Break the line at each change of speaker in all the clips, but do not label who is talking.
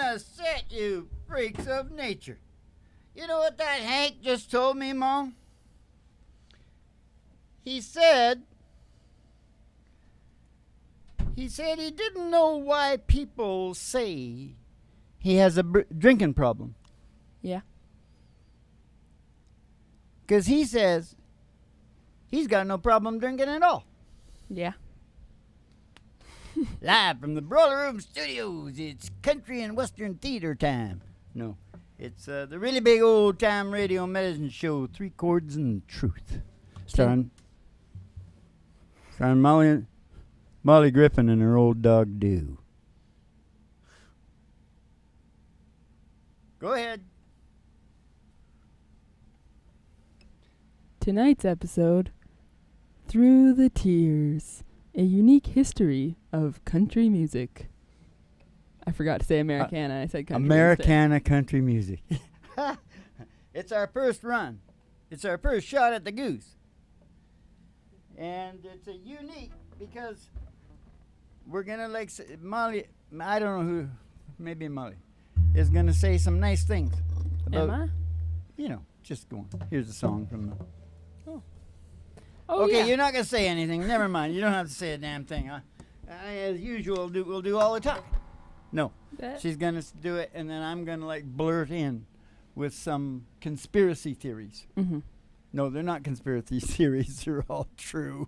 gonna sit, you freaks of nature. You know what that Hank just told me, Mom? He said he didn't know why people say he has a drinking problem.
Yeah.
Because he says he's got no problem drinking at all.
Yeah.
Live from the Broiler Room Studios, it's country and western theater time. No, it's the really big old time radio medicine show, Three Chords and Truth. Starring Molly Griffin and her old dog, Dew. Go ahead.
Tonight's episode, Through the Tears, a unique history of country music. I forgot to say Americana. I said country
Americana country music. It's our first run. It's our first shot at the goose. And it's a unique because we're going to Molly, I don't know who, maybe Molly, is going to say some nice things. About,
Am I?
You know, just go on. Here's a song from the...
Oh,
okay,
yeah.
you're not going to say anything. Never mind. You don't have to say a damn thing. As usual, we'll do all the time. No. She's going to do it, and then I'm going to, blurt in with some conspiracy theories.
Mm-hmm.
No, they're not conspiracy theories. They're all true.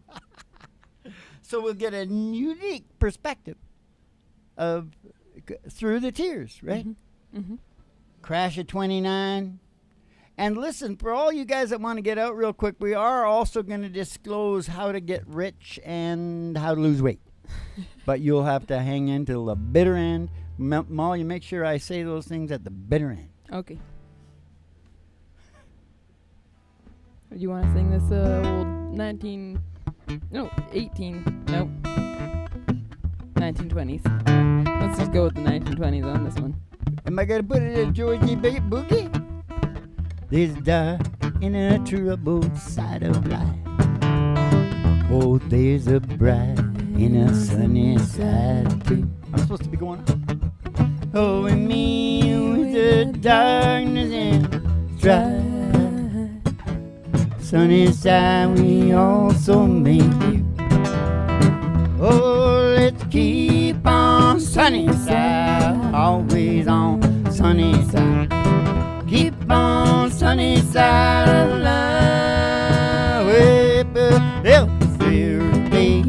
So we'll get a unique perspective of Through the Tears, right?
Mm-hmm. Mm-hmm.
Crash at 29. And listen, for all you guys that want to get out real quick, we are also going to disclose how to get rich and how to lose weight. But you'll have to hang in till the bitter end. Molly, make sure I say those things at the bitter end.
Okay. Do you want to sing this old 1920s? Let's just go with the 1920s on this one.
Am I going to put it in Georgie Boogie? There's dark in a troubled side of life. Oh, there's a bright in a sunny side too. I'm supposed to be going on. Oh, and me with the darkness and strife. Sunny side we also make you. Oh, let's keep on sunny side, always on sunny side. Keep on sunny side of life. Every day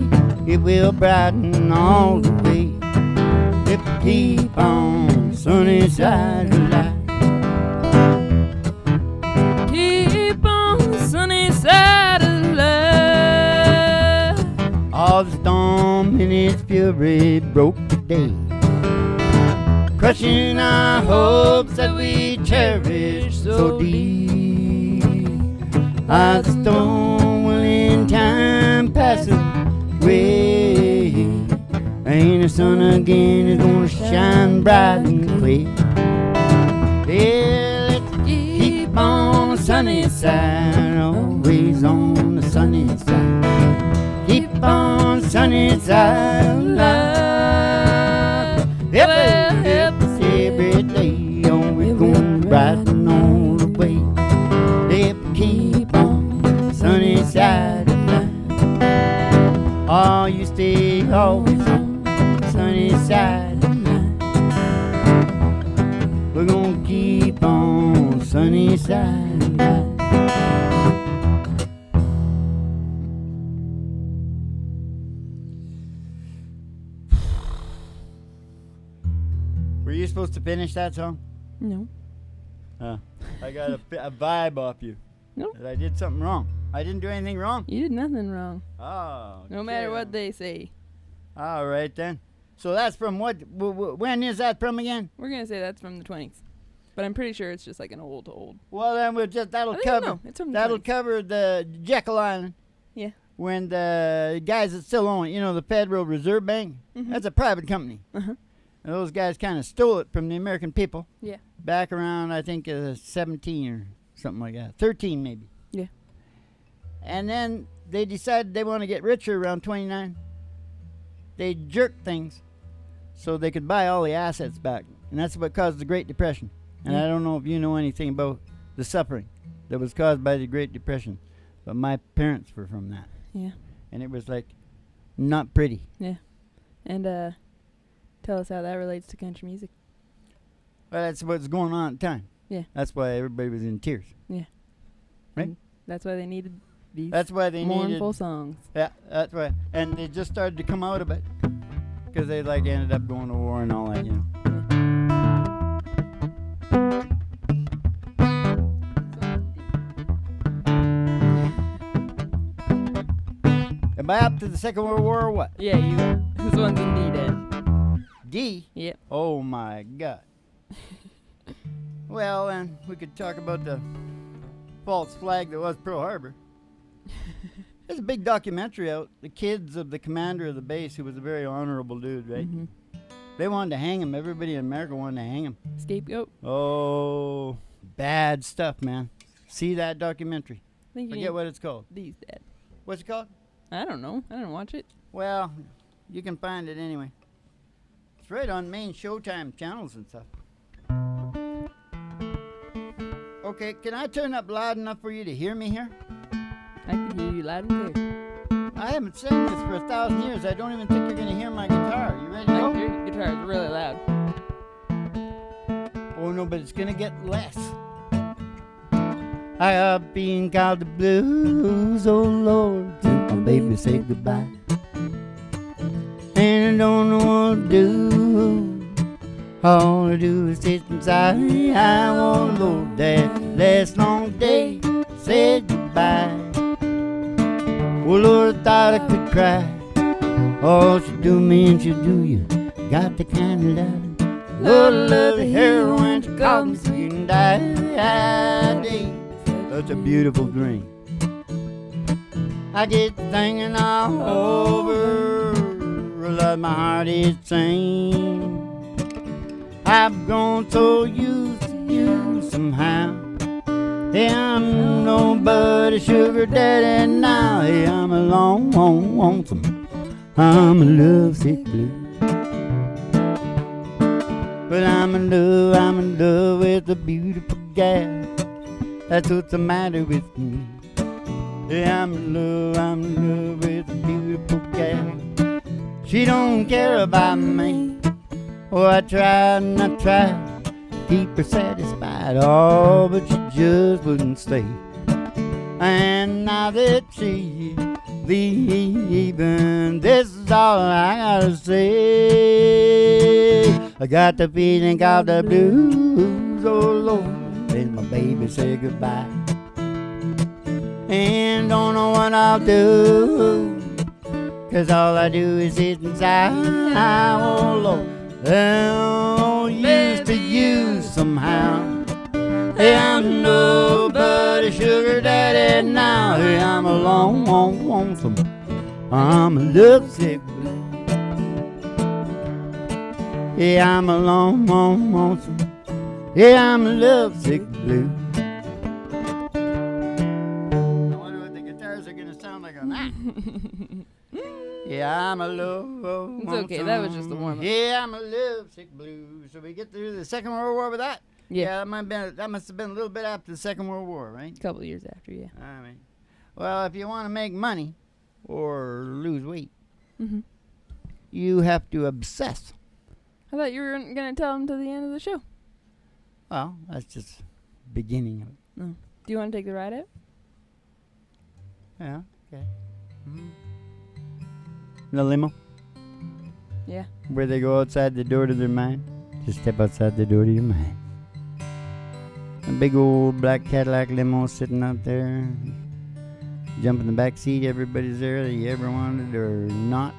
it will brighten all the way. If we keep on sunny side of life.
Keep on sunny side of life.
All the storm in its fury broke today, crushing our hopes that we cherish so deep. As the storm will in time pass away, and the sun again is gonna shine bright and clear. Yeah, let's keep on the sunny side, always on the sunny side. Keep on the sunny side of life. Every day, on we're going brighten all the way. Keep on sunny side of life. Oh, you stay always on sunny side of life. We're gonna keep on sunny side of life. Were you supposed to finish that song?
No.
I got a vibe off you.
Nope.
That I did something wrong. I didn't do anything wrong.
You did nothing wrong.
Oh.
No matter what they say.
All right then. So that's from what? When is that from again?
We're gonna say that's from the 20s, but I'm pretty sure it's just like an old.
Well, then we'll just
No, it's from the
that'll
20s.
cover the Jekyll Island.
Yeah.
When the guys that still own it, the Federal Reserve Bank,
Mhm.
that's a private company.
Uh-huh.
And those guys kind of stole it from the American people.
Yeah.
Back around, I think, 17 or something like that. 13 maybe.
Yeah.
And then they decided they want to get richer around 29. They jerked things so they could buy all the assets back And that's what caused the Great Depression. And
Yeah.
I don't know if you know anything about the suffering that was caused by the Great Depression, but my parents were from that.
Yeah.
And it was like not pretty.
Yeah. And tell us how that relates to country music.
Well, that's what's going on at the time.
Yeah.
That's why everybody was in tears.
Yeah.
Right?
And that's why they needed these
That's why they
mournful
needed.
songs.
Yeah, that's why. And they just started to come out of it because they like ended up going to war and all that, you know. Am I up to the Second World War or what?
Yeah, you. This one's in D, Dad.
D?
Yep.
Oh my God. Well, then we could talk about the false flag that was Pearl Harbor. There's a big documentary out. The kids of the commander of the base, who was a very honorable dude, right?
Mm-hmm.
They wanted to hang him. Everybody in America wanted to hang him.
Scapegoat.
Oh, bad stuff, man. See that documentary.
I think you
Forget what it's called.
these, Dad.
What's it called?
I don't know. I didn't watch it.
Well, you can find it anyway. It's right on main Showtime channels and stuff. Okay, can I turn up loud enough for you to hear me here?
I can hear you loud and clear.
I haven't sang this for 1,000 years. I don't even think you're going to hear my guitar. You ready to go?
Your guitar is really loud.
Oh, no, but it's going to get less. I have been called the blues, oh Lord, since my baby said goodbye. And I don't know what to do. All I do is sit inside. I want Lord that last long day said goodbye. Oh Lord, I thought I could cry. Oh, she'll do me and she'll do you. Got the kind of love. Lord, I love the heroin. She called me sweet and died. Such a beautiful dream. I get thinking all over. Love my heart is sing. I've grown so used to you somehow. Hey, I'm nobody's sugar daddy now. Hey, I'm a lonesome. I'm a lovesick blue. But I'm in love with a beautiful gal. That's what's the matter with me. Yeah, I'm in love with a beautiful gal. She don't care about me. Oh, I tried and I tried to keep her satisfied. Oh, but she just wouldn't stay. And now that she's leaving, this is all I gotta say. I got the feeling of the blues, oh Lord. Then my baby said goodbye. And don't know what I'll do, 'cause all I do is sit inside. Oh Lord, I'm used to you somehow. Hey, I'm nobody's sugar daddy now. Hey, I'm a lonesome. I'm a lovesick blue. Yeah, I'm a lonesome. Yeah, I'm a lovesick blue. I wonder what the guitars are gonna sound like on that. Yeah, I'm a lonesome.
It's okay, that was just the warm-up.
Yeah, I'm a lovesick blue. So we get through the Second World War with that?
Yeah.
That must have been a little bit after the Second World War, right?
A couple of years after, yeah.
I mean, well, if you want to make money or lose weight, you have to obsess.
I thought you were going to tell them to the end of the show.
Well, that's just beginning of it.
Do you want to take the ride out?
Yeah, okay. The limo,
Yeah.
where they go outside the door to their mind. Just step outside the door to your mind. A big old black Cadillac limo sitting out there. Jump in the back seat. Everybody's there that you ever wanted or not.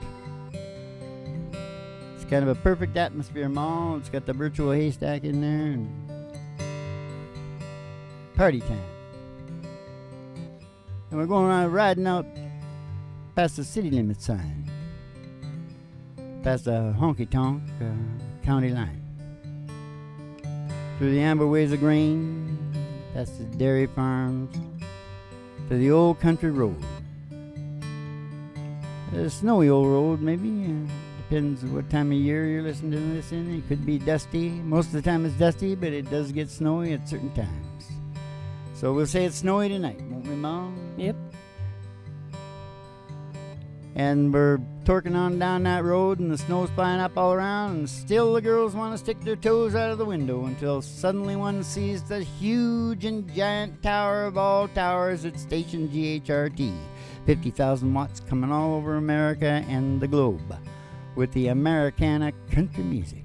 It's kind of a perfect atmosphere mall. It's got the virtual haystack in there. And party time. And we're going around riding out past the city limit sign. Past the honky-tonk county line. Through the amber ways of grain, past the dairy farms, to the old country road. A snowy old road, maybe, Depends what time of year you're listening to this in. It could be dusty. Most of the time it's dusty, but it does get snowy at certain times. So we'll say it's snowy tonight, won't we, Mom?
Yep.
And we're torquing on down that road, and the snow's flying up all around, and still the girls want to stick their toes out of the window until suddenly one sees the huge and giant tower of all towers at station GHRT. 50,000 watts coming all over America and the globe with the Americana country music.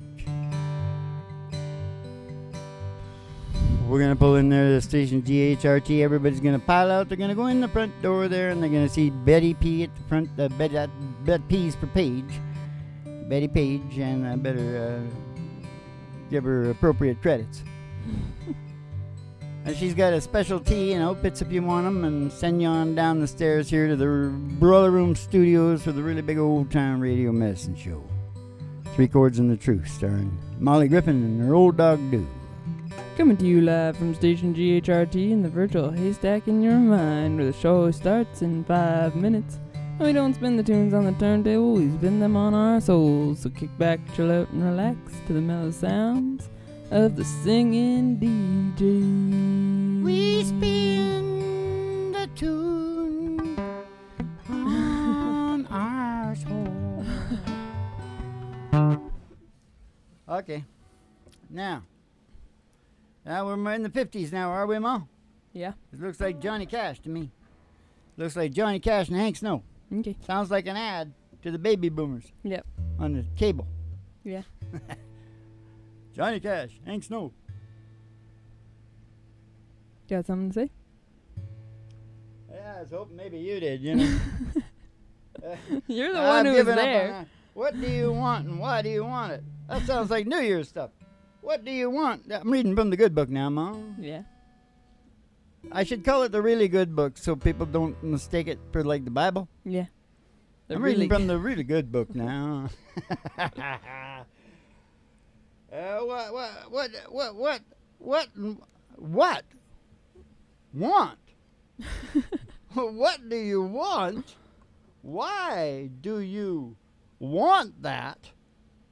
We're going to pull in there to the station GHRT. Everybody's going to pile out. They're going to go in the front door there, and they're going to see Betty P at the front. Bet P's for Page. Betty Page, and I better give her appropriate credits. And she's got a specialty and outfits if you want them, and send you on down the stairs here to the Broiler Room Studios for the really big old-time radio medicine show. 3 Chords and the Truth, starring Molly Griffin and her old dog, Doo.
Coming to you live from station GHRT in the virtual haystack in your mind, where the show starts in 5 minutes. And we don't spin the tunes on the turntable, we spin them on our souls. So kick back, chill out, and relax to the mellow sounds of the singing DJ.
We spin the tune on our soul. Okay. Now we're in the 50s now, are we, Ma?
Yeah.
It looks like Johnny Cash to me. Looks like Johnny Cash and Hank Snow.
Okay.
Sounds like an ad to the baby boomers.
Yep.
On the cable.
Yeah.
Johnny Cash, Hank Snow.
Got something to say?
Yeah, I was hoping maybe you did, you know.
You're the one who was there.
On, what do you want and why do you want it? That sounds like New Year's stuff. What do you want? I'm reading from the good book now, Mom.
Yeah.
I should call it the really good book so people don't mistake it for like the Bible.
Yeah.
I'm reading from the really good book now. What? Want? What do you want? Why do you want that?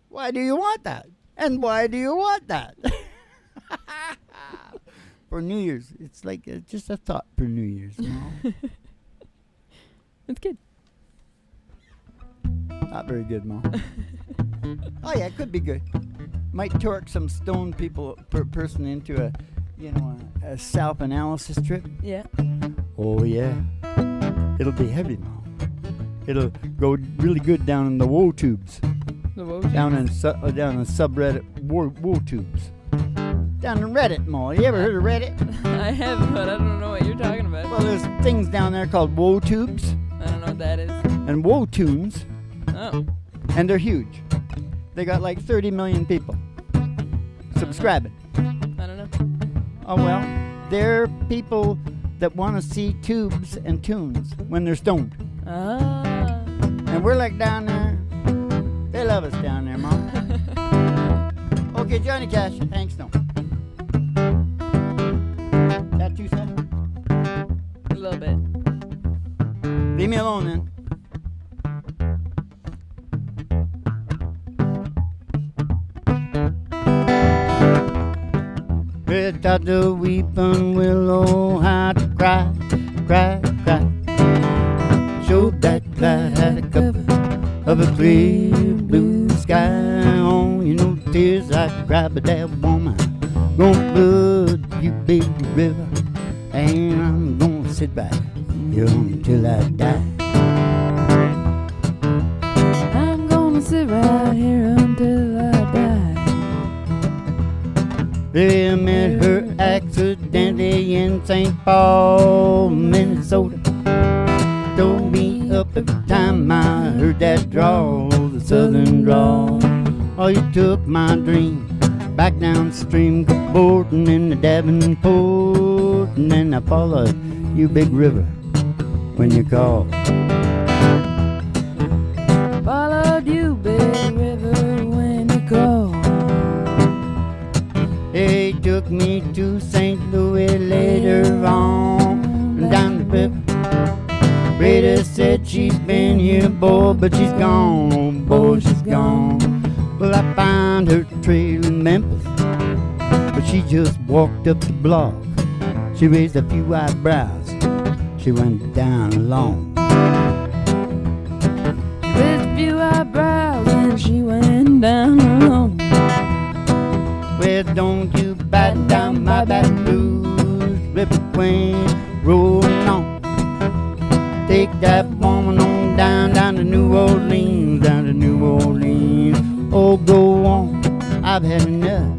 Why do you want that? And why do you want that? For New Year's. It's like just a thought for New Year's. You know?
It's good.
Not very good, Mom. Oh, yeah, it could be good. Might torque some stone person into a self-analysis trip.
Yeah.
Oh, yeah. It'll be heavy, Mom. It'll go really good down in the woe tubes.
The woe tubes?
Down in subreddit woe tubes. Down in Reddit, Mom. You ever heard of Reddit?
I have, but I don't know what you're talking about.
Well, there's things down there called woe tubes.
I don't know what that is.
And woe tunes.
Oh.
And they're huge. They got like 30 million people subscribing.
I don't know.
Oh, well, they're people that want to see tubes and tunes when they're stoned.
Ah.
And we're like down there. They love us down there, Mom. Okay, Johnny Cash, Hank Snow. That 2 cents?
A little bit.
Leave me alone then. Without the weeping willow, how to cry, cry, cry. Showed that Clyde had a cover of a clear blue sky. Oh, you know tears I cry, but that woman gonna flood you, big river, and I'm gonna sit by you until I die.
I'm gonna sit right here until I die.
They met her accidentally in St. Paul, Minnesota. Told me up every time I heard that drawl, the southern drawl. Oh, you took my dream back downstream, go boarding in the Davenport, and then I followed you, big river, when you called.
Followed you, big river, when you called.
They took me to St. Louis later on, down the river. Rita said she's been here, boy, but she's gone, oh boy, she's gone. gone. Well, I found her trail in Memphis, but she just walked up the block. She raised a few eyebrows, she went down alone.
She raised a few eyebrows and she went down alone.
Well, don't you batten down my Baton Rouge, River Queen, rolling on. Take that woman on down to New Orleans, down to New Orleans. Oh, go on, I've had enough.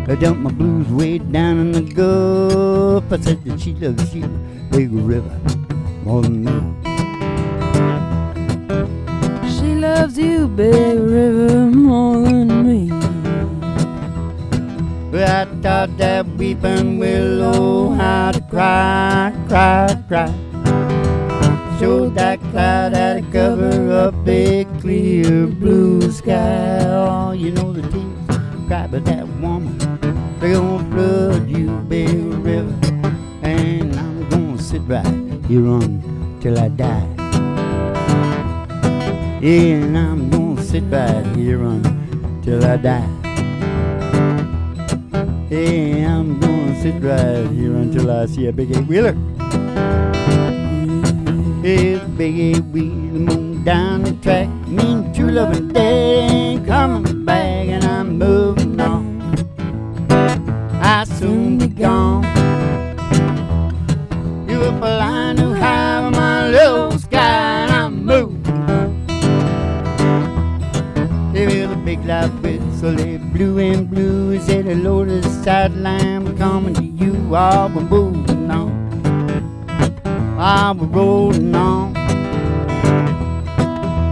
I dumped my blues way down in the Gulf. I said that she loves you, Big River, more than me.
She loves you, Big River, more than me.
Well, I taught that weeping willow how to cry, cry, cry. Showed that cloud how to cover up a clear blue sky. Oh, you know the tears cry by that woman. They're gonna flood you, Big River. And I'm gonna sit right here on till I die. Yeah, and I'm gonna sit right here on till I die. Hey, I'm gonna sit right here until I see a big eight-wheeler. Hey, big eight-wheeler moving down the track. Mean true loving day ain't coming back, and I'm moving on. I'll soon be gone. You up a line too high on my low sky, and I'm moving on. They will a big loud whistle, they blue and blue. Said hello to the sideline, we're coming to you. Oh, we're moving on. Oh, we're rolling on.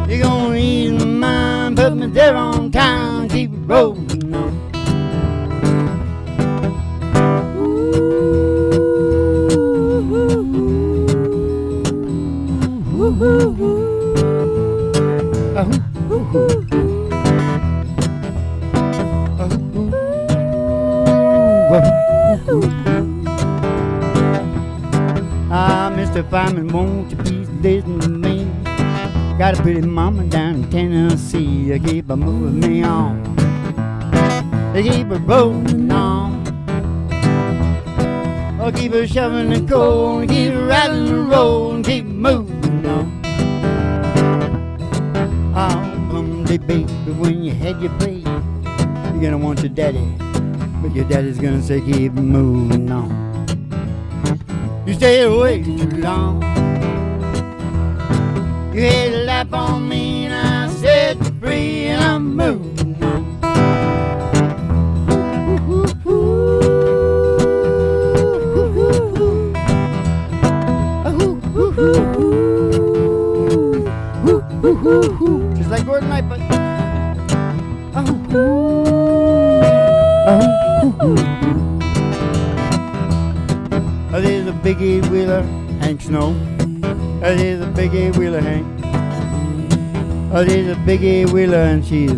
You're gonna ease my mind, put me there on time, keep it rolling on. Ah, Mr. Fireman, won't you please listen to me? Got a pretty mama down in Tennessee. They keep her moving me on. They keep her rolling on. Oh, keep her shoving the coal, keep her rattling and rolling, keep moving on. Oh, baby, when you had your play, you're gonna want your daddy, but your daddy's gonna say keep moving on. You stayed away too long. You had a laugh on me and I set you free, and I'm moving on. Just like Gordon Lightfoot. Oh, there's a big eight-wheeler, Hank Snow. Oh, there's a big eight-wheeler, Hank. Oh, there's a big eight-wheeler, and she's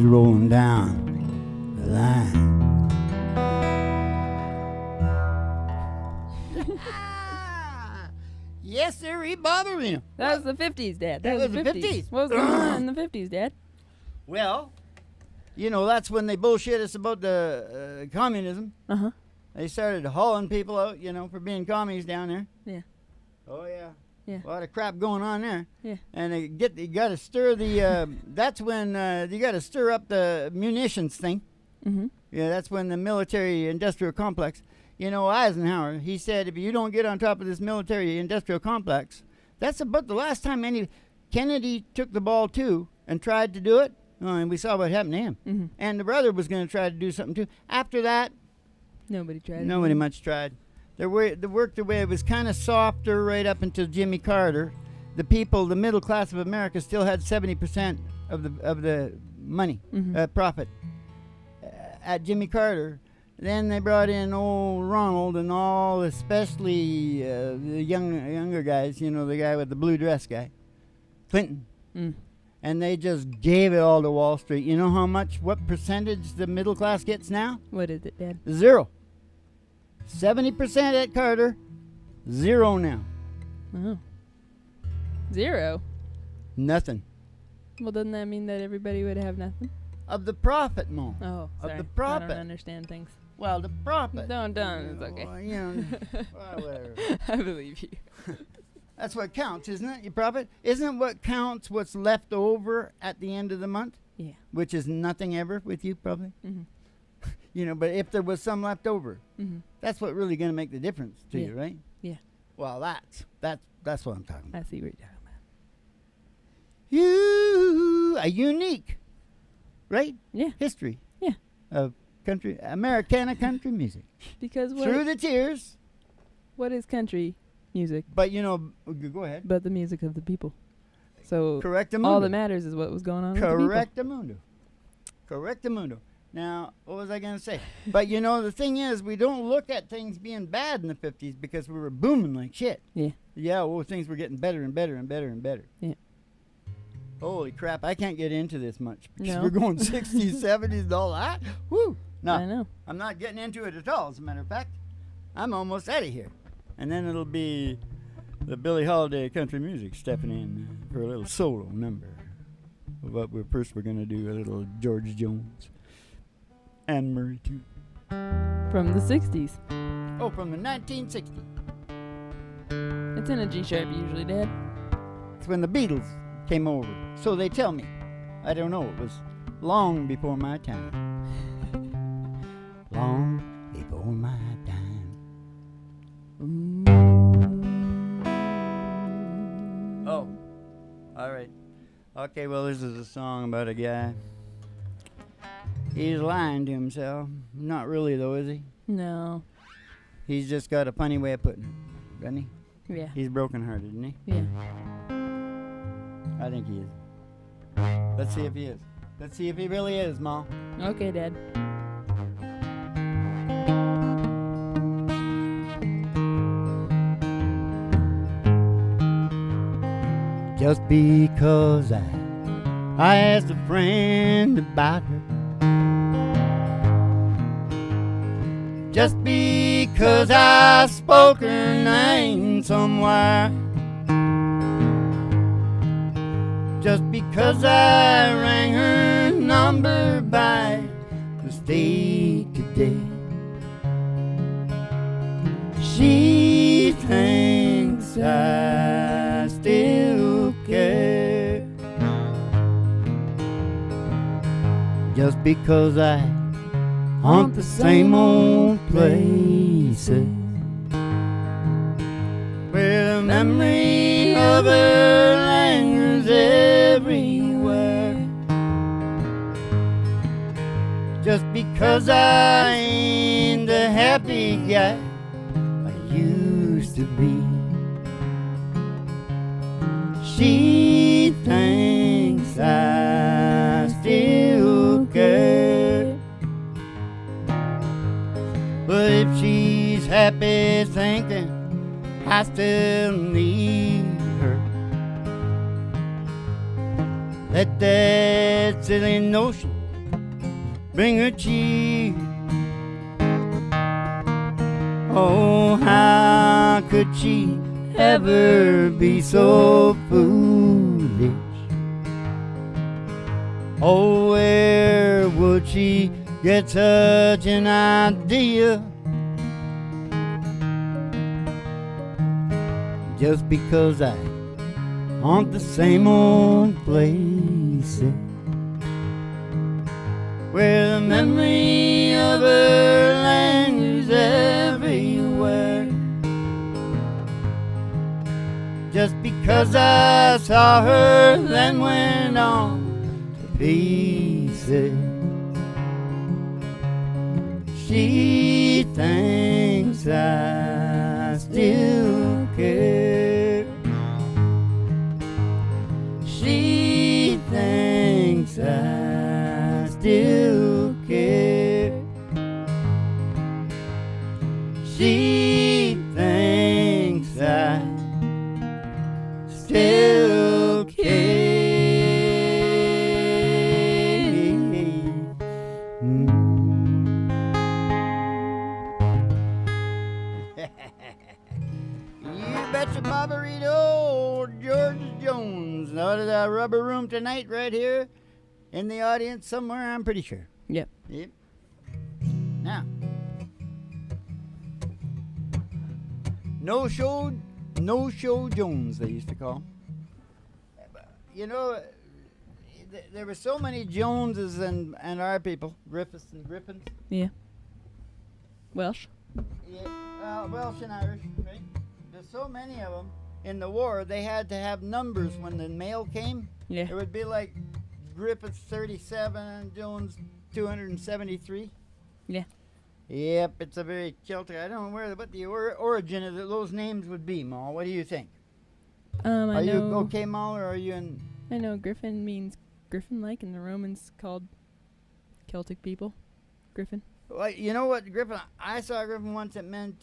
rolling down the line. Yes, sir, he bothered me.
That was the 50s, Dad.
That was the 50s.
What was going on in the 50s, Dad?
Well, you know, that's when they bullshit us about the communism.
Uh-huh.
They started hauling people out, you know, for being commies down there.
Yeah.
Oh, yeah.
Yeah.
A lot of crap going on there.
Yeah.
And you got to stir the, that's when you got to stir up the munitions thing.
Mm-hmm.
Yeah, that's when the military-industrial complex. You know, Eisenhower, he said, if you don't get on top of this military-industrial complex, that's about the last time Kennedy took the ball, too, and tried to do it. Oh, and we saw what happened to him.
Mm-hmm.
And the brother was going to try to do something, too. After that,
Nobody tried.
nobody much tried. They worked their way. It was kind of softer right up until Jimmy Carter. The people, the middle class of America, still had 70% of the money,
Mm-hmm.
profit. At Jimmy Carter, then they brought in old Ronald and all, especially the younger guys. You know, the guy with the blue dress guy, Clinton.
Mm.
And they just gave it all to Wall Street. You know what percentage the middle class gets now?
What is it, Dad?
0. 70% at Carter, 0 now.
Oh. 0.
Nothing.
Well, doesn't that mean that everybody would have nothing?
Of the prophet, Mo.
Oh,
Of
sorry.
the
I
prophet.
don't understand things.
Well, the prophet.
Don't. It's okay.
Well, you know, well, whatever.
I believe you.
That's what counts, isn't it? Your prophet? Isn't it what counts what's left over at the end of the month?
Yeah.
Which is nothing ever with you, probably.
Mm-hmm.
You know, but if there was some left over,
Mm-hmm.
that's what really going to make the difference to you, right?
Yeah.
Well, that's what I'm talking about.
I see what you're talking about.
You are unique, right?
Yeah.
History.
Yeah.
Of country, Americana country music.
Because
Through the tears.
what is country music
But, you know, go ahead.
but the music of the people? So
Correctamundo.
all that matters is what was going on with the people.
Correctamundo. Correctamundo. Now, what was I going to say? But, you know, the thing is, we don't look at things being bad in the 50s because we were booming like shit.
Yeah.
Yeah, well, things were getting better and better and better and better.
Yeah.
Holy crap, I can't get into this much because
No.
we're going 60s, 70s, and all that. Woo! No,
I know.
I'm not getting into it at all, as a matter of fact. I'm almost out of here. And then it'll be the Billie Holiday country music stepping in for a little solo number. But first we're going to do a little George Jones. Anne Murray, too.
From the 60s.
Oh, from the 1960s.
It's in a G sharp usually, Dad.
It's when the Beatles came over. So they tell me. I don't know. It was long before my time. Long before my time. Oh, all right. Okay, well, this is a song about a guy. He's lying to himself. Not really, though, is he?
No.
He's just got a funny way of putting it, doesn't he?
Yeah.
He's broken-hearted, isn't he?
Yeah.
I think he is. Let's see if he is. Let's see if he really is, Ma.
Okay, Dad.
Just because I asked a friend about her. Just because I spoke her name somewhere. Just because I rang her number by mistake today. She thinks I still care. Just because I haunt the same old places where the memory of her lingers everywhere. Just because I ain't the happy guy I used to be. She thinks I still care. But if she's happy thinking I still need her, let that silly notion bring her cheer. Oh, how could she ever be so foolish? Oh, where would she get such an idea? Just because I haunt the same old places where the memory of her lingers everywhere. Just because I saw her then went on to pieces. She thinks I still care. She thinks I still care. She thinks I still care. room tonight right here in the audience somewhere, I'm pretty sure.
Yep.
Yep. Now, No Show Jones, they used to call him. You know, there were so many Joneses and our people, Griffiths and Griffins.
Yeah. Welsh.
Yeah, Welsh and Irish, right? There's so many of them. In the war, they had to have numbers when the mail came.
Yeah.
It would be like Griffiths 37 and Jones 273.
Yeah.
Yep, it's a very Celtic. I don't know what the origin of those names would be, Ma. What do you think? Are you okay, Ma, or are you in...
I know Griffin means Griffin-like, and the Romans called Celtic people Griffin.
Well, you know what, Griffin? I saw Griffin once. It meant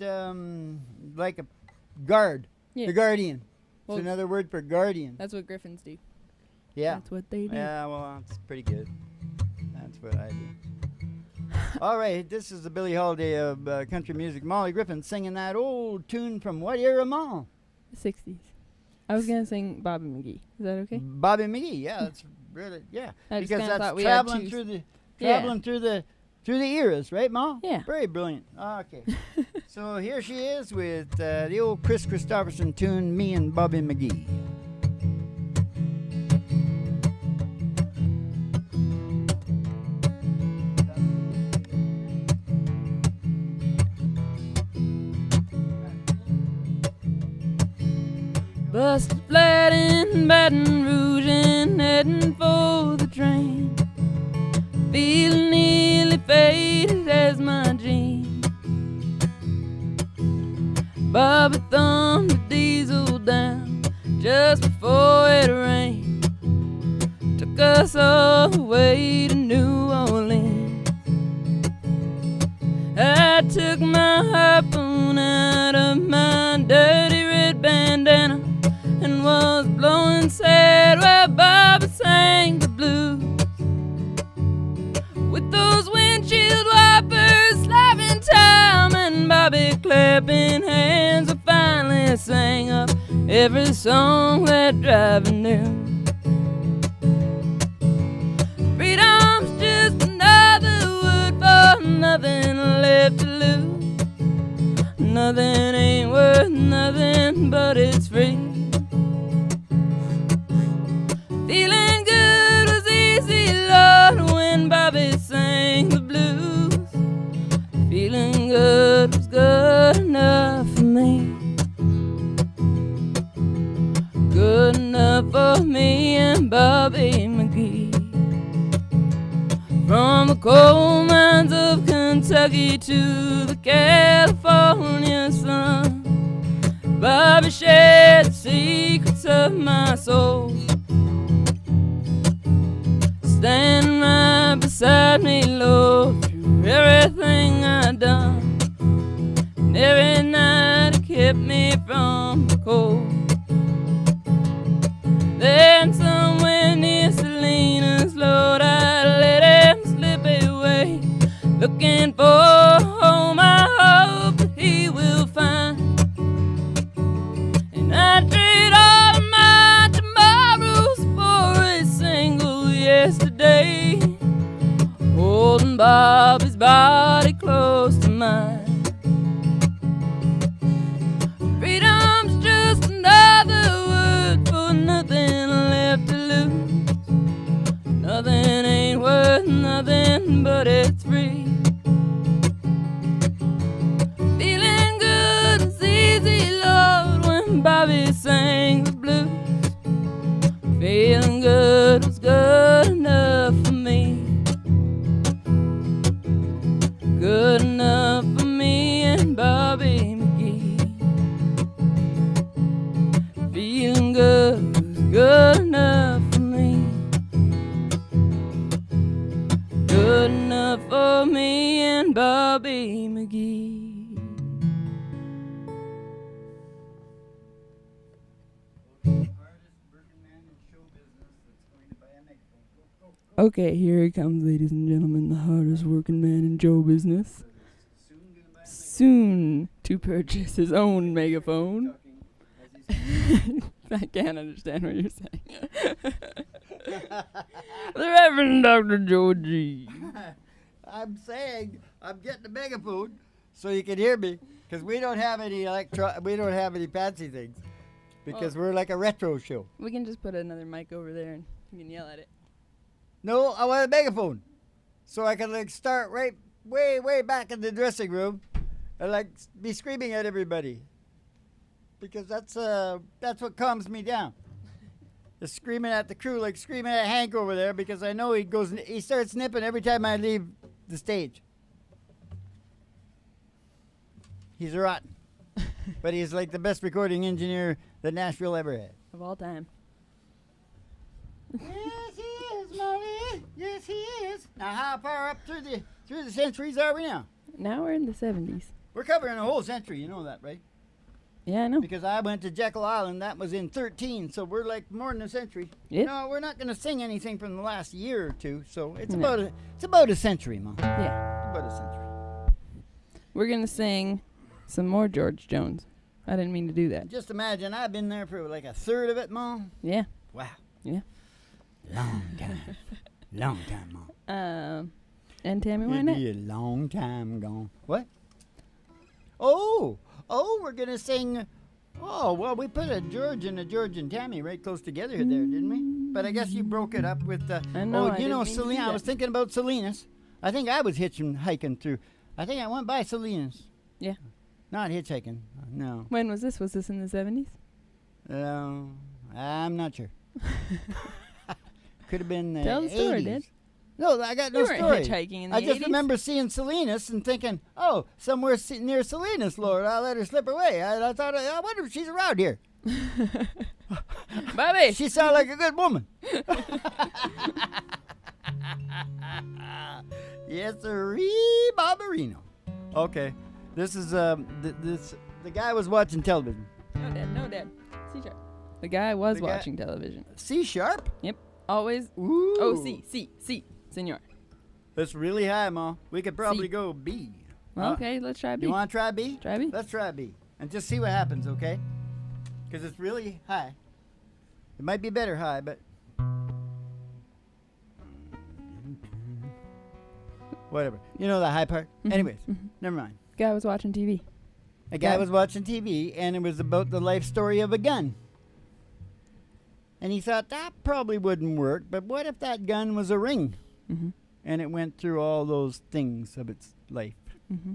like a guard.
Yeah.
The guardian.
Well,
it's another word for guardian.
That's what Griffins do.
Yeah.
That's what they do.
Yeah, well, that's pretty good. That's what I do. All right, this is the Billie Holiday of country music. Molly Griffin singing that old tune from what era, Ma?
The 60s. I was going to sing Bobby McGee. Is that okay?
Bobby McGee, yeah, that's really, yeah.
I just
Because
kinda
that's
thought we had
traveling
two
through the eras, right, Ma?
Yeah.
Very brilliant. Okay. So here she is with the old Chris Christopherson tune, Me and Bobby McGee.
Busted flat in Baton Rouge and heading for the train. Feeling nearly faded as my jeans. Bobby thumbed the diesel down just before it rained. Took us all the way to New Orleans. I took my harpoon out of my dirty red bandana and was blowing sad while Bobby sang the blues. With those windshield wipers slapping time and Bobby clapping hands, I finally sang up every song that driver knew. Freedom's just another word for nothing left to lose. Nothing ain't worth nothing but it's free. Feeling good was easy, Lord, when Bobby sang the blues. Feeling good was good enough for me. Good enough for me and Bobby McGee. From the coal mines of Kentucky to the California sun, Bobby shared the secrets of my soul. Standing right beside me, Lord, through everything I'd done. And every night it kept me from the cold. Then somewhere near Salinas, Lord, I let him slip away. Looking for a home I hope that he will find. And I trade all of my tomorrows for a single yesterday, holding Bobby's body close to mine. Freedom's just another word for nothing left to lose. Nothing ain't worth nothing but it's free. Feeling good is easy, Lord, when Bobby sang the blues. Feeling good was good enough for me. Good enough for me and Bobby McGee. Feeling good was good enough for me. Good enough for me and Bobby McGee. Okay, here he comes, ladies and gentlemen, the hardest working man in show business. Soon to purchase his own megaphone. I can't understand what you're saying. The Reverend Dr. Joe G.
I'm saying I'm getting a megaphone so you can hear me because we don't have any fancy things because we're like a retro show.
We can just put another mic over there and you can yell at it.
No, I want a megaphone so I can like start right way back in the dressing room and like be screaming at everybody because that's what calms me down. Just screaming at the crew, like screaming at Hank over there because I know he starts nipping every time I leave the stage. He's rotten. But he's like the best recording engineer that Nashville ever had.
Of all time.
Yes, he is, Molly. Yes, he is. Now, how far up through the centuries are we now?
Now we're in the 70s.
We're covering a whole century. You know that, right?
Yeah, I know.
Because I went to Jekyll Island. That was in 13, so we're like more than a century.
Yeah.
No, we're not going to sing anything from the last year or two, so it's about a century, Mom.
Yeah.
About a century.
We're going to sing some more George Jones. I didn't mean to do that.
Just imagine, I've been there for like a third of it, Mom.
Yeah.
Wow.
Yeah.
Long time. Long time, Mom.
And Tammy
It'd
Wynette.
be a long time gone. What? Oh, we're going to sing. Oh, well, we put a George and Tammy right close together there, didn't we? But I guess you broke it up with the.
I know, I didn't mean to do
Selena. I
that.
was thinking about Salinas. I think I was hiking through. I think I went by Salinas.
Yeah.
Not hitchhiking. No.
When was this? Was this in the 70s?
I'm not sure. Could have been the
Tell the story,
80s.
Dad.
No, I got no
You weren't
story.
hitchhiking in the
I just
80s.
remember seeing Salinas and thinking, oh, somewhere near Salinas, Lord, I'll let her slip away. I thought, I wonder if she's around here.
Bobby!
She sounded like a good woman. Yes, sirree, Barbarino. Okay, this is the guy was watching television.
No, Dad. C sharp. The guy was
The guy-
watching television.
C sharp?
Yep. Always.
Ooh.
Oh, C, senor.
That's really high, Ma. We could probably
C.
go B.
Well, okay, let's try B.
You want to try B?
Try B?
Let's try B and just see what happens, okay? Because it's really high. It might be better high, but whatever. You know the high part?
Mhm,
Anyways,
mhm.
never mind.
Guy was watching TV.
A guy
Yeah.
was watching TV, and it was about the life story of a gun. And he thought, that probably wouldn't work, but what if that gun was a ring?
Mm-hmm.
And it went through all those things of its life.
Mm-hmm.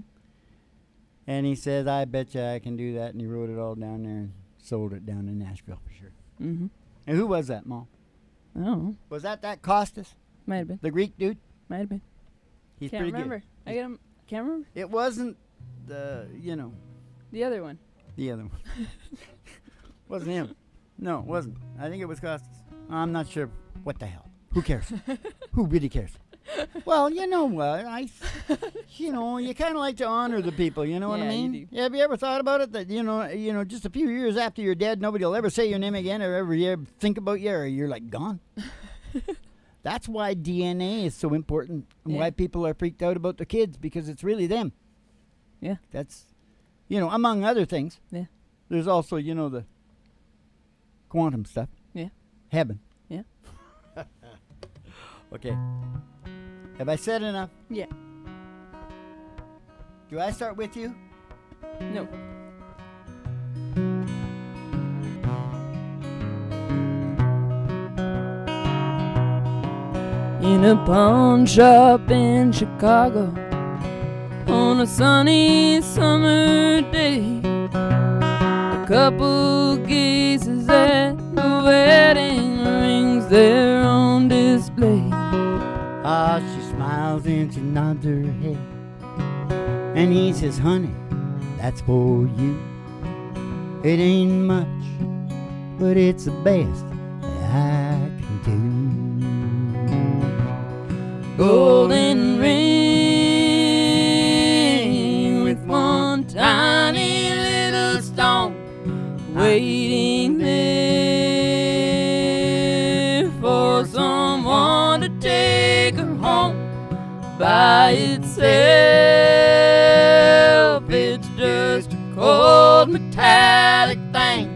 And he says, I bet you I can do that. And he wrote it all down there and sold it down in Nashville for sure.
Mm-hmm.
And who was that, Mom?
Oh,
Was that Costas,
might have been.
the Greek dude?
Might have been.
He's
Can't
pretty
remember.
good.
I get him. Can't remember.
It wasn't the,
The other one.
the other one. Wasn't him. No, it wasn't. I think it was Costas. I'm not sure. What the hell? Who cares? Who really cares? Well, you know what? You kind of like to honor the people. You know what I
Yeah, you
mean?
do.
Have you ever thought about it? That just a few years after you're dead, nobody will ever say your name again, or ever think about you, or you're like gone. That's why DNA is so important, and
Yeah.
why people are freaked out about their kids, because it's really them.
Yeah.
That's, among other things.
Yeah.
There's also, the quantum stuff.
Yeah.
Heaven.
Yeah.
Okay. Have I said enough?
Yeah.
Do I start with you?
No. In a pawn shop in Chicago on a sunny summer day, a couple gazes at the wedding rings there on display.
Ah, she smiles and she nods her head, and he says, honey, that's for you. It ain't much, but it's the best that I can do.
Golden ring with one tiny little stone waiting there for someone to take her home. By itself, it's just a cold metallic thing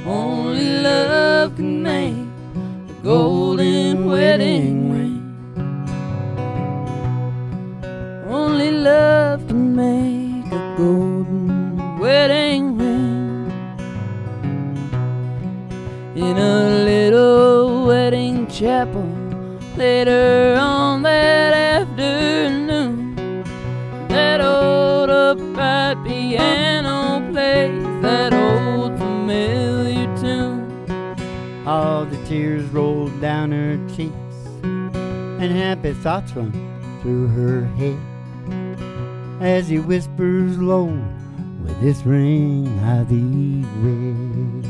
only love can make. The golden chapel later on that afternoon. That old upright piano plays that old familiar tune.
All the tears rolled down her cheeks, and happy thoughts run through her head as he whispers low, with this ring I thee wed.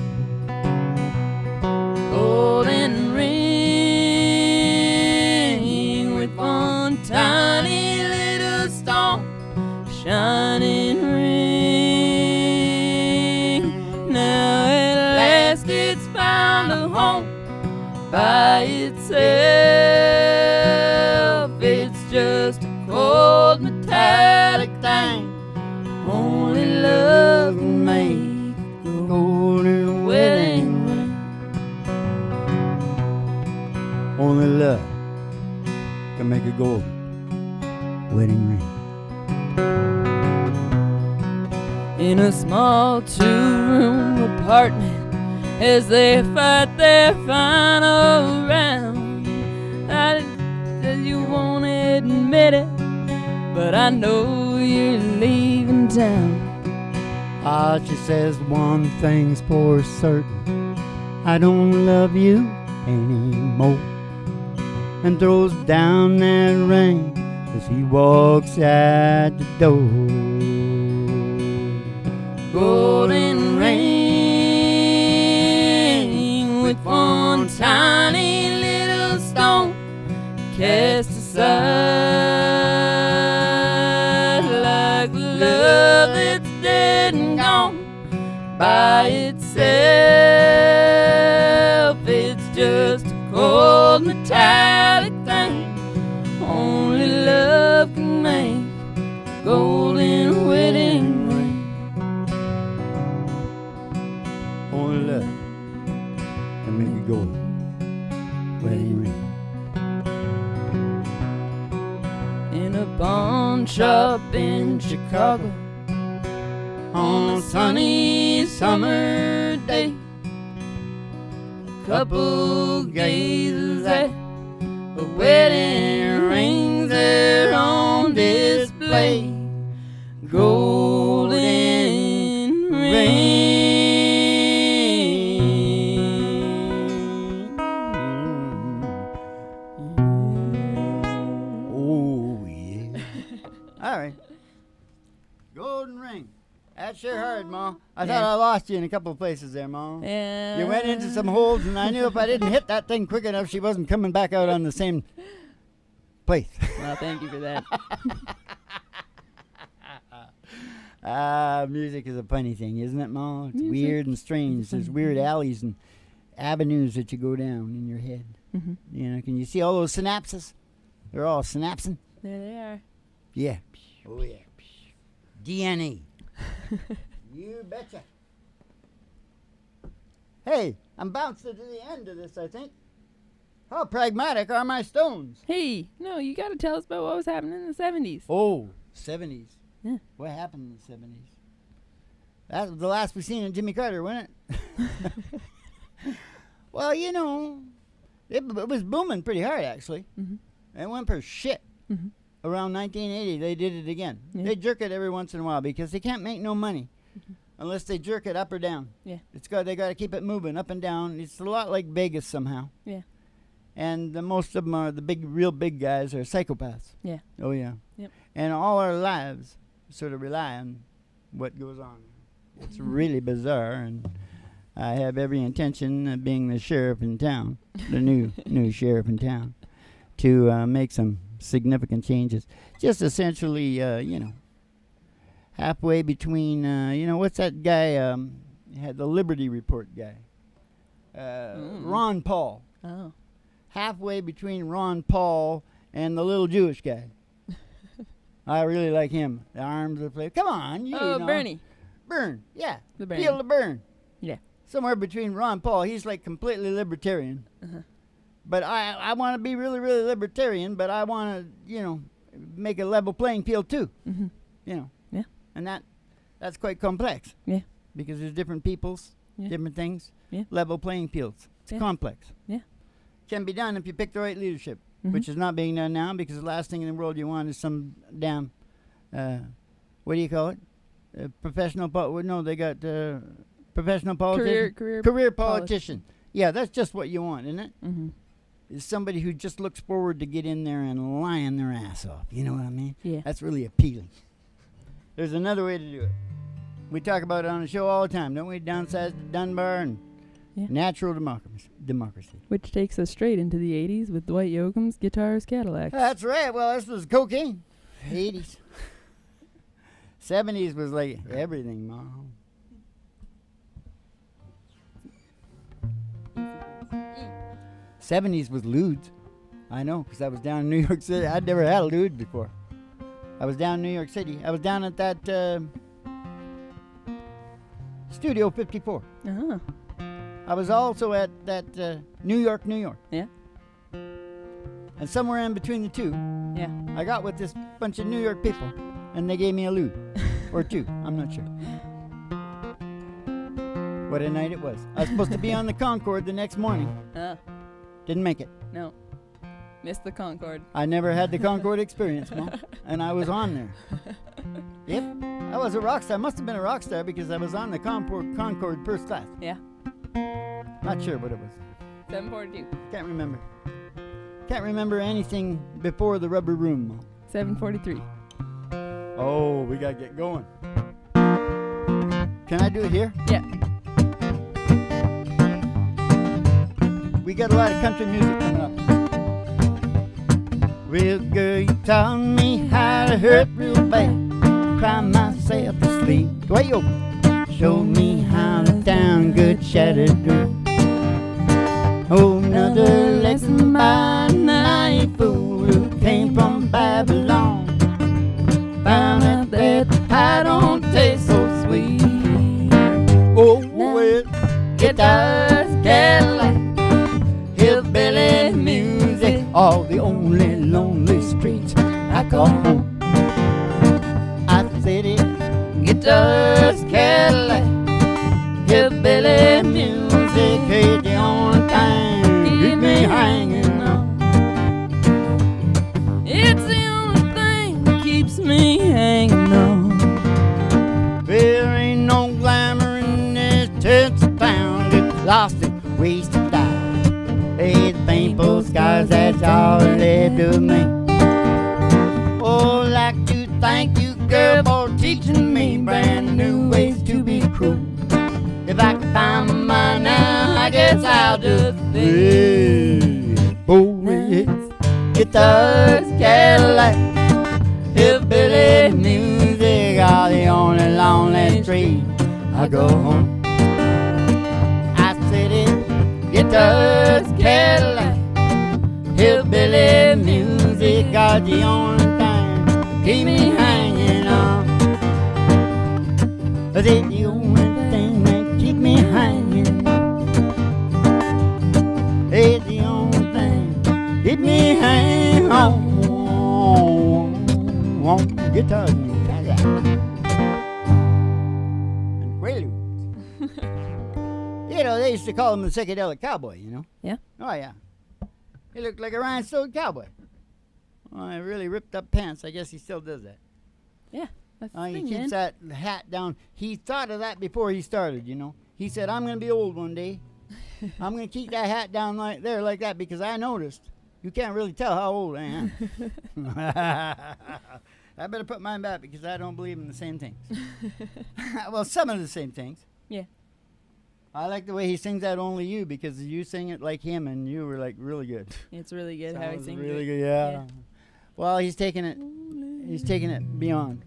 Golden ring with one tiny little stone, shining ring. Now at last it's found a home by itself. It's just a cold metallic thing. Only love can make a golden wedding ring.
Only love can make a golden wedding ring.
In a small two-room apartment, as they fight their final round, I said you won't admit it, but I know you're leaving town.
Ah, she says one thing's for certain, I don't love you anymore, and throws down that ring as he walks out the door.
Golden ring with one tiny little stone, cast aside like love that's dead and gone. By itself, it's just a cold metallic thing. Only love can make a golden wedding ring.
Only love can make a golden wedding ring.
In a pawn shop in Chicago, on a sunny summer day, a couple gazes at the wedding rings there on display. Golden ring.
Oh, yeah. All right. Golden ring. That's sure hard, Ma. I thought I lost you in a couple of places there, Ma.
Yeah.
You went into some holes, and I knew if I didn't hit that thing quick enough, she wasn't coming back out on the same place.
Well, thank you for that.
Music is a funny thing, isn't it, Ma? It's
Music
weird and strange. There's weird alleys and avenues that you go down in your head.
Mm-hmm.
You know, can you see all those synapses? They're all synapsing.
There they are.
Yeah. Oh, yeah. DNA. You betcha. Hey, I'm bouncing to the end of this, I think. How pragmatic are my stones?
Hey, no, you got to tell us about what was happening in the 70s.
Oh, 70s.
Yeah.
What happened in the 70s? That was the last we seen of Jimmy Carter, wasn't it? Well, you know, it was booming pretty hard, actually.
Mm-hmm.
It went for shit.
Mm-hmm.
Around 1980, they did it again.
Yeah.
They jerk it every once in a while because they can't make no money unless they jerk it up or down.
Yeah.
They got to keep it moving up and down. It's a lot like Vegas somehow.
Yeah.
And most of them are the real big guys are psychopaths.
Yeah.
Oh yeah.
Yep.
And all our lives sort of rely on what goes on. It's really bizarre, and I have every intention of being the sheriff in town, the new sheriff in town, to make some significant changes. Just essentially, you know, halfway between, you know, what's that guy? Had the Liberty Report guy, Ron Paul.
Oh.
Halfway between Ron Paul and the little Jewish guy. I really like him. The arms are played. Come on, you know.
Bernie.
Burn, yeah.
The Bernie.
Feel the burn.
Yeah.
Somewhere between Ron Paul, he's like completely libertarian.
Uh-huh.
But I want to be really, really libertarian, but I want to, you know, make a level playing field too.
Mm-hmm.
You know.
Yeah.
And that's quite complex.
Yeah.
Because there's different peoples,
Yeah.
different things.
Yeah.
Level playing fields. It's
Yeah.
complex.
Yeah.
can be done if you pick the right leadership,
Mhm.
which is not being done now because the last thing in the world you want is some damn, what do you call it? Professional, they got professional politician. Career politician. Yeah, that's just what you want, isn't it?
Mm-hmm.
Is somebody who just looks forward to get in there and lying their ass off. You know what I mean?
Yeah.
That's really appealing. There's another way to do it. We talk about it on the show all the time, don't we? Downsize to Dunbar and natural democracy.
Which takes us straight into the 80s with Dwight Yoakam's Guitars Cadillacs.
That's right. Well, this was cocaine. 80s. 70s was like everything, Mom. '70s was lewds. I know, because I was down in New York City. I'd never had a lewd before. I was down in New York City. I was down at that Studio 54.
Uh-huh.
I was also at that New York.
Yeah.
And somewhere in between the two,
Yeah.
I got with this bunch of New York people, and they gave me a lewd. Or two. I'm not sure. What a night it was. I was supposed to be on the Concorde the next morning. Didn't make it.
No. Missed the Concorde.
I never had the Concorde experience, Mom. And I was on there. Yep. I was a rock star. I must have been a rock star because I was on the Concorde first class.
Yeah.
Not sure what it was.
742.
Can't remember. Can't remember anything before the rubber room, Mom.
743.
Oh, we gotta get going. Can I do it here?
Yeah.
We got a lot of country music coming up. Real girl, you taught me how to hurt real bad. Cry myself to sleep. Way showed me how to down good shattered dream. Oh, another lesson by a naive fool who came from Babylon. Found out that the pie don't taste so sweet. Oh, well, guitars, Cadillac, hillbilly music, all the only lonely streets I call home. I said it, guitars, Cadillac, hillbilly music, ain't the only thing keep me hanging on. It's the only thing that keeps me hanging on. There ain't no glamour in this Texas town. It's lost and wasted time. Hey, the painful skies, that's all it led to me. Oh, like to thank you, girl, for teaching me brand new ways to be cruel. If I can find my mind now, I guess I'll just play. Oh, it's guitars, Cadillac, hillbilly music, all the only lonely street I go home. I said it, guitars, Cadillac, hillbilly music, all the only thing keep me hanging on. It's the only thing that keep me hanging on. It's the only thing keep me hanging on. Guitars and Cadillac and Quaaludes. You know, they used to call him the psychedelic cowboy, you know?
Yeah.
Oh, yeah. He looked like a rhinestone cowboy. Oh, I really ripped up pants. I guess he still does that.
Yeah. That's the
He
thing,
keeps
man.
that hat down. He thought of that before he started, you know? He said, I'm going to be old one day. I'm going to keep that hat down like there like that because I noticed. You can't really tell how old I am. I better put mine back because I don't believe in the same things. Well, some of the same things.
Yeah.
I like the way he sings that Only You because you sing it like him and you were like really good.
It's really good how he
Sounds
sings
really
it.
good, yeah. Well, he's taking it beyond.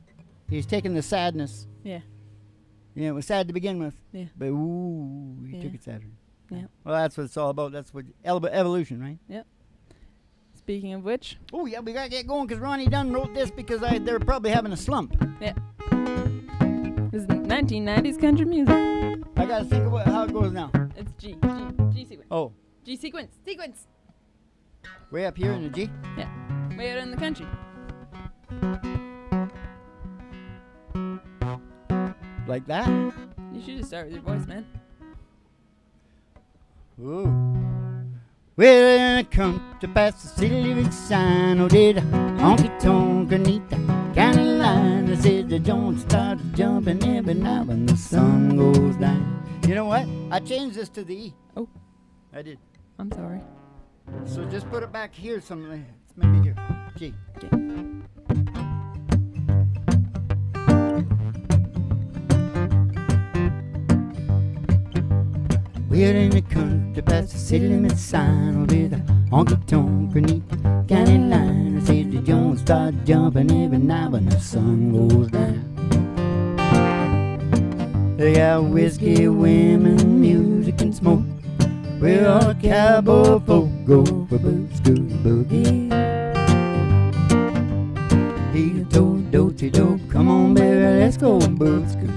He's taking the sadness.
Yeah.
Yeah, it was sad to begin with.
Yeah.
But ooh, he
Yeah.
took it sadder.
Yeah.
Well, that's what it's all about. That's what evolution, right?
Yep. Speaking of which,
Oh yeah, we gotta get going because Ronnie Dunn wrote this because they're probably having a slump.
this is 1990s country music.
I gotta think of how it goes now.
It's G sequence.
Oh,
G sequence.
way up here in the G.
Yeah. Way out in the country.
Like that?
You should just start with your voice, man.
Ooh. Well, I come to pass the city limit sign. Oh, did a honky-tonk beneath the county line. I said the Jones started jumping every night when the sun goes down. You know what? I changed this to the E.
Oh.
I did.
I'm sorry.
So just put it back here somewhere. Maybe here. G.
Okay.
We're in the country past the city limit sign with a honky-tonk beneath the county line. I said the Jones start jumping every night when the sun goes down. They got whiskey, women, music, and smoke. We're all cowboy folk, go for boots, good boogie. He told Doty Do, come on baby, let's go boots, good.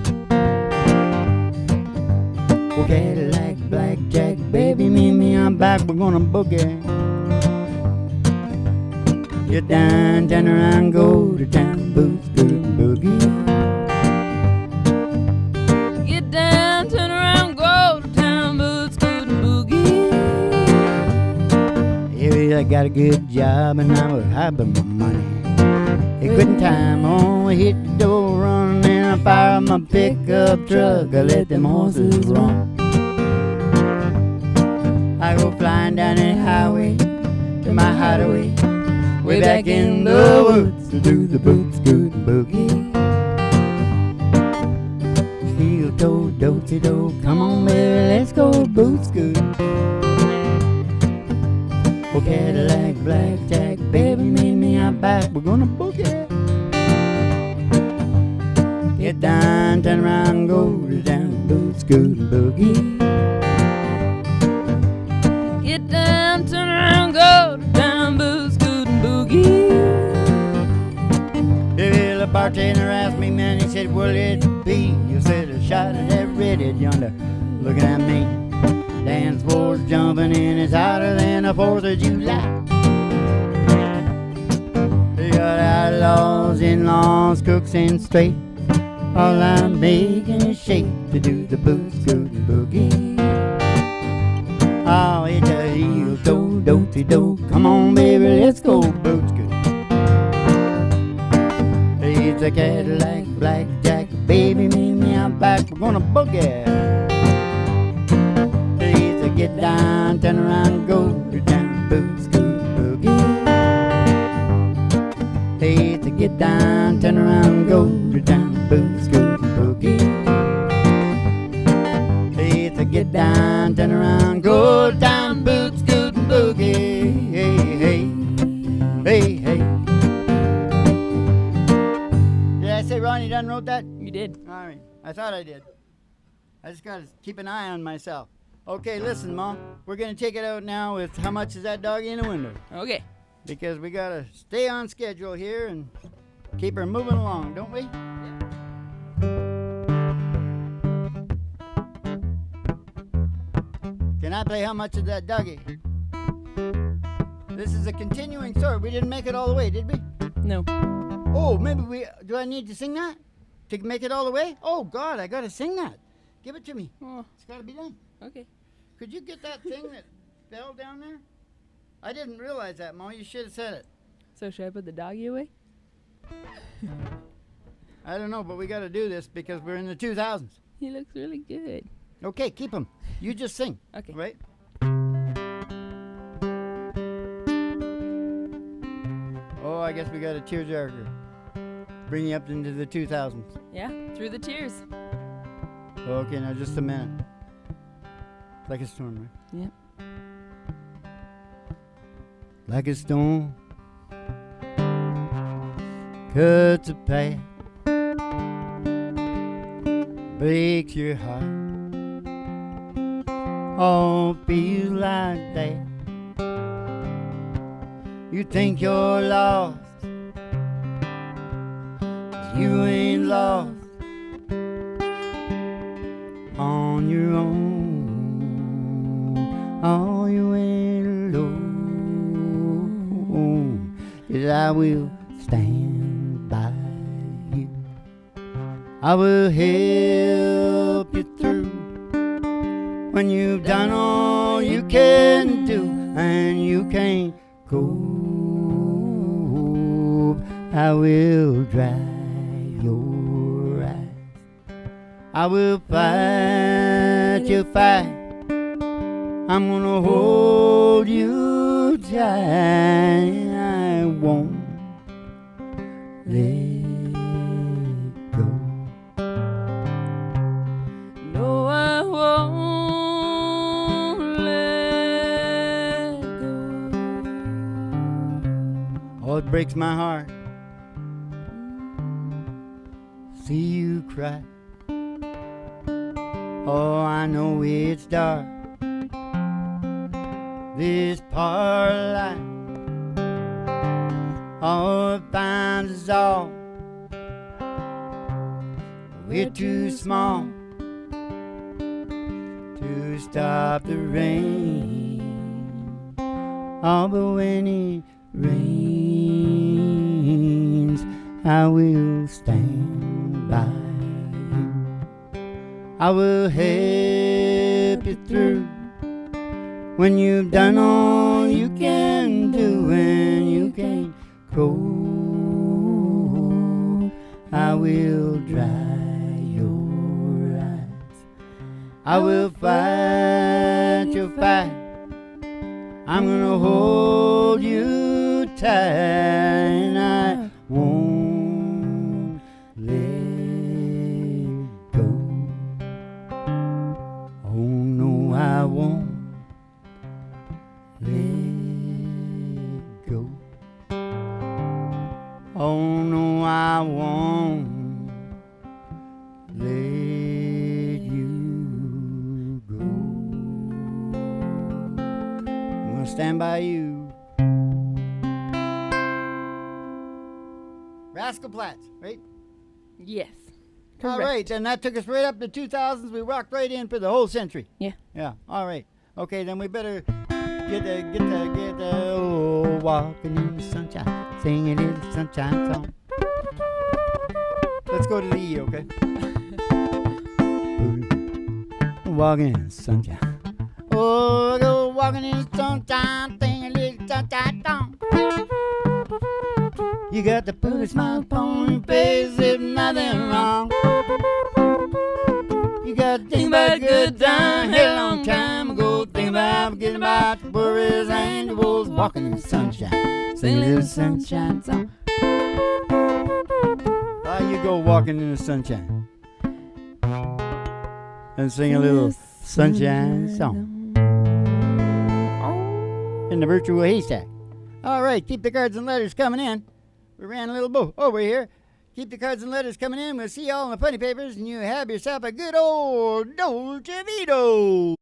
Oh, Cadillac, blackjack, baby, meet me, I'm back, we're gonna boogie. Get down, turn around, go to town, boots, good boogie.
Get down, turn around, go to town, boots, good boogie.
Yeah, I got a good job and I was hiding my money. A good time on, I hit the door running and I fire my pickup truck. I let them horses run. I go flying down the highway to my hideaway, way back in the woods to do the boots good boogie. Heel toe, doty do, come on baby, let's go boots good. Oh, Cadillac, blackjack, baby, meet me out back, we're gonna boogie. Get down, turn around, go to down, boots good boogie.
Get down, turn around, go to town, boots, good boogie.
Yeah, the bartender asked me, man, he said, what'll it be? You said a shot of that red yonder, looking at me. Dance floor's jumping in, it's hotter than the 4th of July. They got outlaws, in-laws, cooks, and straight. All I'm making is shake to do the boots good boogie. Oh, it's a heel toe, doty do. Come on, baby, let's go boots good. It's a Cadillac, blackjack, baby, meet me out back, we're gonna boogie. It's a get down, turn around, go to down, boots good boogie. It's a get down, turn around, go to down, boots good boogie. It's a get down, turn around, go down, boots good boogie. Hey, hey, hey, hey. Did I say Ronnie done wrote that?
You did.
All right, I thought I did. I just gotta keep an eye on myself. Okay, listen, Mom, we're gonna take it out now with how much is that doggy in the window?
Okay.
Because we gotta stay on schedule here and keep her moving along, don't we? Can I play how much is that doggy? This is a continuing story. We didn't make it all the way, did we?
No.
Oh, maybe do I need to sing that? To make it all the way? Oh, God, I gotta sing that. Give it to me.
Oh,
It's gotta be done.
okay.
Could you get that thing that fell down there? I didn't realize that, Mo. You should have said it.
So should I put the doggy away?
I don't know, but we gotta do this because we're in the 2000s.
He looks really good.
Okay, keep him. You just sing.
Okay.
Right? Oh, I guess we got a tearjerker. Bring you up into the 2000s.
Yeah, through the tears.
Okay, now just a minute. Like a storm, right?
Yep.
Like a storm cuts a path, breaks your heart. Oh, feels like that. You think you're lost, but you ain't lost on your own. Oh, you ain't alone, 'cause I will stand by you. I will help you through when you've done all you can do. and you can't cope. I will dry your eyes. I will fight your fight. I'm gonna hold you tight. I won't let go.
No, I won't let go.
Oh, it breaks my heart. See you cry. Oh, I know it's dark. This part of life, all it finds us all. We're too small to stop the rain. Oh, but when it rains, I will stand by you. I will help you through. When you've done all you can do and you can't cope, I will dry your eyes. I will fight your fight. I'm gonna hold you tight, and I won't let go. Oh no, I won't let go. Oh no, I won't let you go. I'm gonna stand by you. Rascal Platts, right?
Yes.
All
Correct.
right, and that took us right up to 2000s. We rocked right in for the whole century.
Yeah.
Yeah. All right. Okay, then we better get the oh, walking in the sunshine, sing a little sunshine song. Let's go to the E, okay? Walking in the sunshine. Oh, I go walking in the sunshine, sing a little sunshine song. You got to put a smile upon your face if nothing wrong. You got to think about a good time, had a long time ago. Think about forgetting about the worries and the woes. Walking in the sunshine, sing a little sunshine song. You go walking in the sunshine and sing a little sunshine song in the virtual haystack. All right, keep the cards and letters coming in. We ran a little over here. Keep the cards and letters coming in. We'll see you all in the funny papers, and you have yourself a good old Dolce Vito.